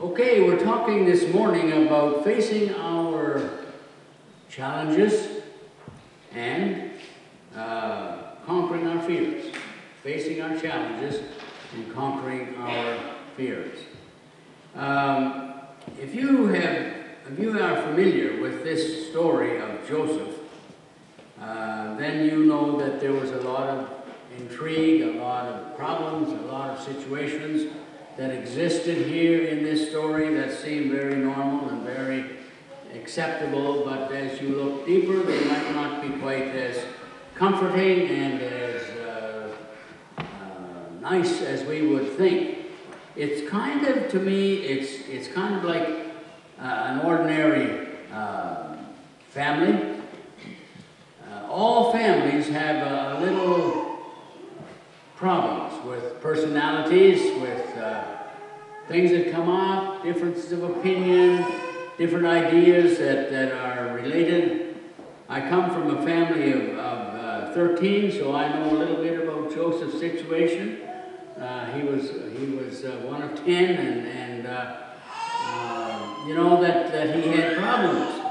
Okay, we're talking this morning about facing our challenges and conquering our fears. Facing our challenges and conquering our fears. If you are familiar with this story of Joseph, then you know that there was a lot of intrigue, a lot of problems, a lot of situations that existed here in this story that seemed very normal and very acceptable, but as you look deeper, they might not be quite as comforting and as nice as we would think. It's kind of, to me, it's kind of like an ordinary family. All families have a little problems with personalities, with things that come up, differences of opinion, different ideas that are related. I come from a family of 13, so I know a little bit about Joseph's situation. He was one of 10, and you know that he had problems,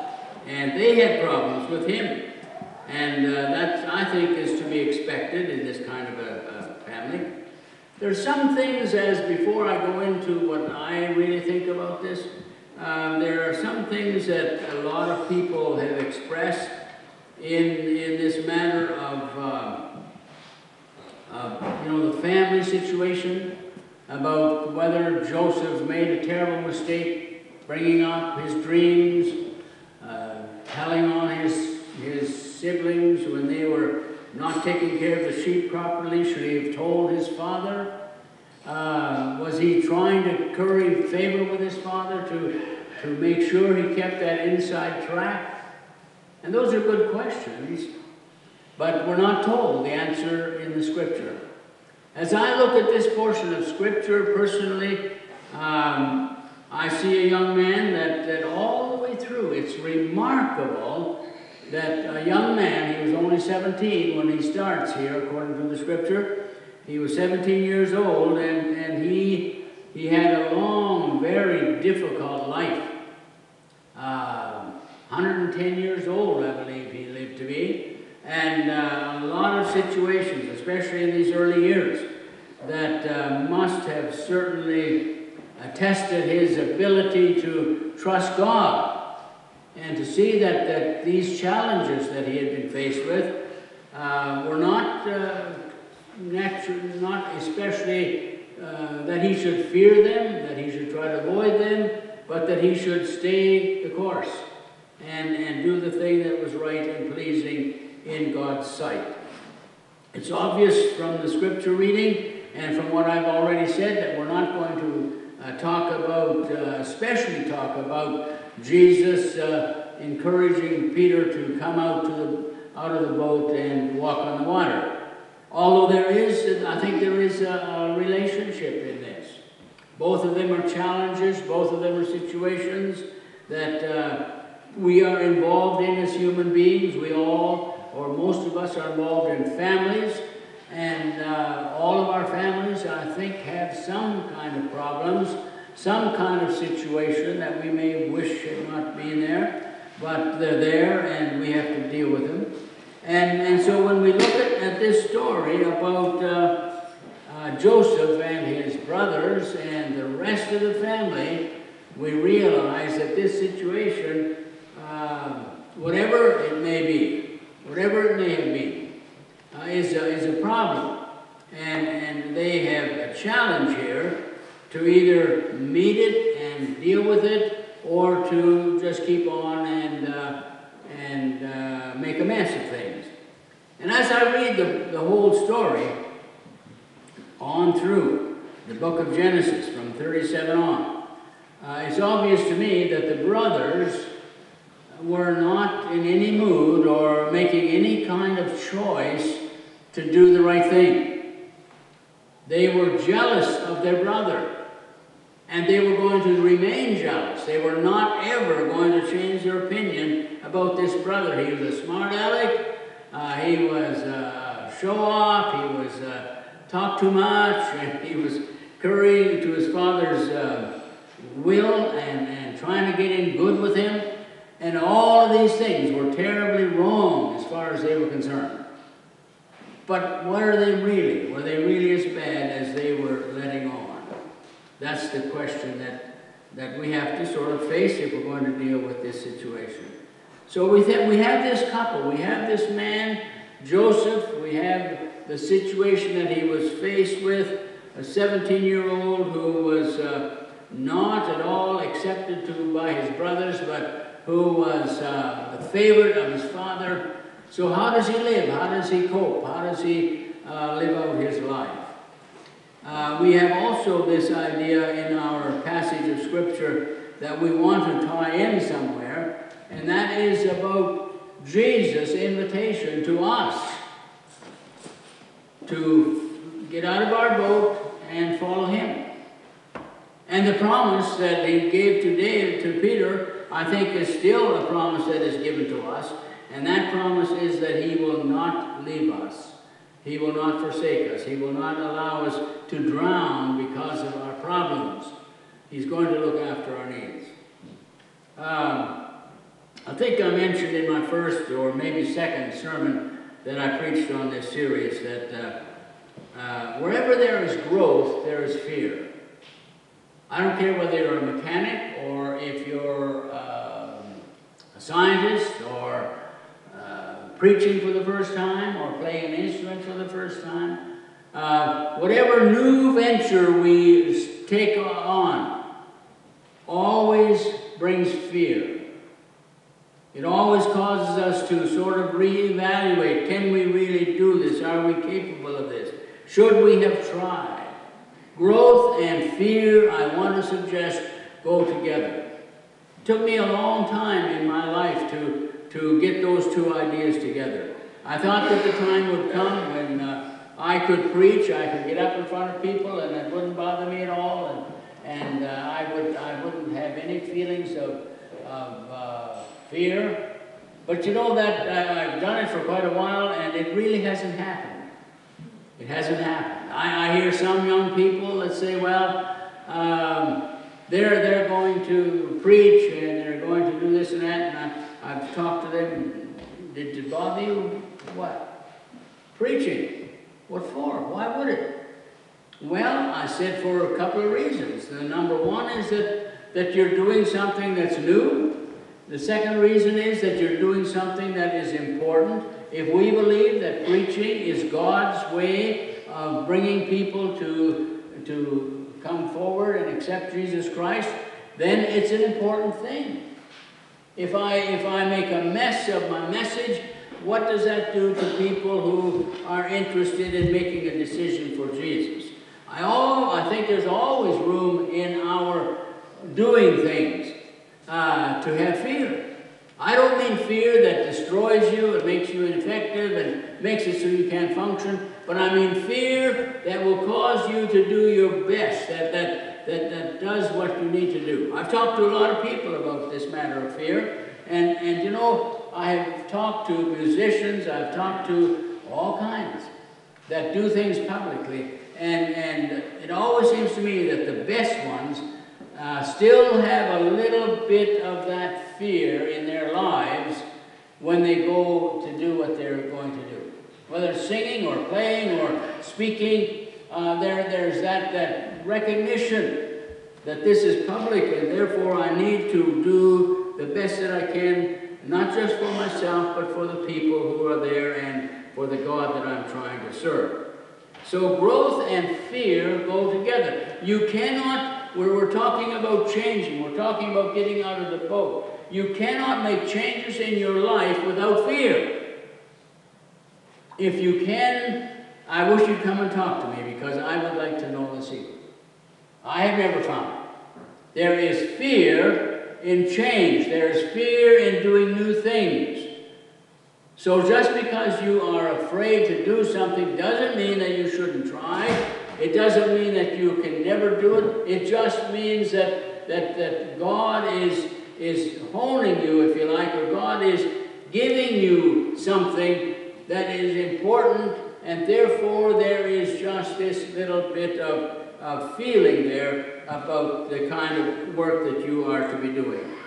and they had problems with him. And that, I think, is to be expected in this kind of a family. There's some things, as before I go into what I really think about this, there are some things that a lot of people have expressed in this matter of the family situation, about whether Joseph made a terrible mistake bringing up his dreams, telling on his siblings when they were not taking care of the sheep properly. Should he have told his father? Was he trying to curry favor with his father to make sure he kept that inside track? And those are good questions, but we're not told the answer in the Scripture. As I look at this portion of Scripture personally, I see a young man that all the way through, it's remarkable that a young man, he was only 17 when he starts here, according to the Scripture. He was 17 years old, and he had a long, very difficult life. 110 years old, I believe he lived to be, and a lot of situations, especially in these early years, that must have certainly tested his ability to trust God. And to see that these challenges that he had been faced with were not especially that he should fear them, that he should try to avoid them, but that he should stay the course and do the thing that was right and pleasing in God's sight. It's obvious from the Scripture reading and from what I've already said that we're not going to talk about, especially talk about Jesus encouraging Peter to come out of the boat and walk on the water. Although I think there is a relationship in this. Both of them are challenges, both of them are situations that we are involved in as human beings. We all, or most of us, are involved in families, and all of our families, I think, have some kind of problems, some kind of situation that we may wish had not been there, but they're there and we have to deal with them. And so when we look at this story about Joseph and his brothers and the rest of the family, we realize that this situation, whatever it may be, whatever it may have been, is a problem. And they have a challenge here to either meet it and deal with it, or to just keep on and make a mess of things. And as I read the whole story on through the book of Genesis from 37 on, it's obvious to me that the brothers were not in any mood or making any kind of choice to do the right thing. They were jealous of their brother. And they were going to remain jealous. They were not ever going to change their opinion about this brother. He was a smart aleck. He was a show-off. He was talked too much. And he was currying to his father's will and trying to get in good with him. And all of these things were terribly wrong as far as they were concerned. But were they really? Were they really as bad as they were letting on? That's the question that we have to sort of face if we're going to deal with this situation. So we have this couple. We have this man, Joseph. We have the situation that he was faced with, a 17-year-old who was not at all accepted to by his brothers, but who was the favorite of his father. So how does he live? How does he cope? How does he live out his life? We have also this idea in our passage of Scripture that we want to tie in somewhere, and that is about Jesus' invitation to us to get out of our boat and follow him. And the promise that he gave to Peter, I think, is still a promise that is given to us, and that promise is that he will not leave us. He will not forsake us. He will not allow us to drown because of our problems. He's going to look after our needs. I think I mentioned in my first or maybe second sermon that I preached on this series that wherever there is growth, there is fear. I don't care whether you're a mechanic or if you're a scientist or preaching for the first time or playing an instrument for the first time. Whatever new venture we take on always brings fear. It always causes us to sort of reevaluate. Can we really do this? Are we capable of this? Should we have tried? Growth and fear, I want to suggest, go together. It took me a long time in my life to get those two ideas together. I thought that the time would come when I could preach, I could get up in front of people, and it wouldn't bother me at all, and I wouldn't have any feelings of fear. But you know that I've done it for quite a while, and it really hasn't happened. It hasn't happened. I hear some young people that say, well, they're going to preach, and they're going to do this and that, and I've talked to them. Did it bother you? What? Preaching. What for? Why would it? Well, I said for a couple of reasons. The number one is that you're doing something that's new. The second reason is that you're doing something that is important. If we believe that preaching is God's way of bringing people to come forward and accept Jesus Christ, then it's an important thing. If I make a mess of my message, what does that do to people who are interested in making a decision for Jesus? I think there's always room in our doing things to have fear. I don't mean fear that destroys you and makes you ineffective and makes it so you can't function, but I mean fear that will cause you to do your best, that does what you need to do. I've talked to a lot of people about this matter of fear, and you know, I have talked to musicians, I've talked to all kinds that do things publicly, and it always seems to me that the best ones still have a little bit of that fear in their lives when they go to do what they're going to do. Whether it's singing or playing or speaking, there's that recognition that this is public, and therefore I need to do the best that I can, not just for myself, but for the people who are there and for the God that I'm trying to serve. So growth and fear go together. You cannot, we're talking about changing, we're talking about getting out of the boat. You cannot make changes in your life without fear. If you can, I wish you'd come and talk to me, because I would like to know the secret. I have never found it. There is fear in change. There is fear in doing new things. So just because you are afraid to do something doesn't mean that you shouldn't try. It doesn't mean that you can never do it. It just means that God is honing you, if you like, or God is giving you something that is important, and therefore there is just just this little bit of feeling there about the kind of work that you are to be doing.